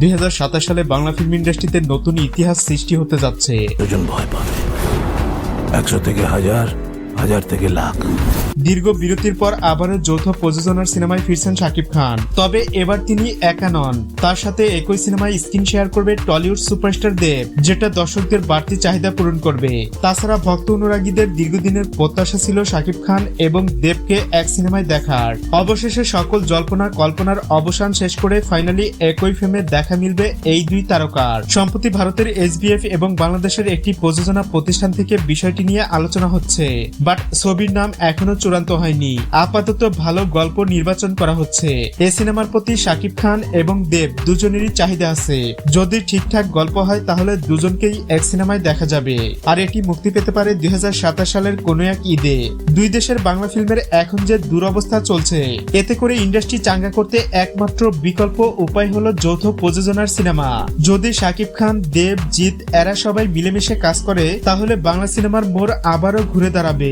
2027 সালে বাংলা ফিল্ম ইন্ডাস্ট্রিতে নতুন ইতিহাস সৃষ্টি হতে যাচ্ছে। দুজন ভয় পাবে, 100 থেকে 1000, 1000 থেকে লাখ। দীর্ঘ বিরতির পর আবারও যৌথ প্রযোজনার সিনেমায় ফিরছেন শাকিব খান। তবে এবার তিনি একা নন, তার সাথে একই সিনেমায় স্ক্রিন শেয়ার করবে টলিউড সুপারস্টার দেব, যেটা দর্শকদের বাড়তি চাহিদা পূরণ করবে। তাছাড়া ভক্ত অনুরাগীদের দীর্ঘদিনের প্রত্যাশা ছিল শাকিব খান এবং দেবকে এক সিনেমায় দেখার। অবশেষে সকল জল্পনা কল্পনার অবসান শেষ করে ফাইনালি একই ফ্রেমে দেখা মিলবে এই দুই তারকার। সম্প্রতি ভারতের SBF এবং বাংলাদেশের একটি প্রযোজনা প্রতিষ্ঠান থেকে বিষয়টি নিয়ে আলোচনা হচ্ছে, বাট ছবির নাম এখনো চূড়ান্ত হয়নি। আপাতত ভালো গল্প নির্বাচন করা হচ্ছে। এই সিনেমার প্রতি শাকিব খান এবং দেব দুজনেরই চাহিদা আছে। যদি ঠিকঠাক গল্প হয় তাহলে দুজনকেই এক সিনেমায় দেখা যাবে। আর এটি মুক্তি পেতে পারে 2027 সালের কোনো এক ঈদে। দুই দেশের বাংলা ফিল্মের এখন যে দুরবস্থা চলছে, এতে করে ইন্ডাস্ট্রি চাঙ্গা করতে একমাত্র বিকল্প উপায় হলো যৌথ প্রযোজনার সিনেমা। যদি শাকিব খান, দেব, জিৎ এরা সবাই মিলেমিশে কাজ করে তাহলে বাংলা সিনেমার মোড় আবারও ঘুরে দাঁড়াবে।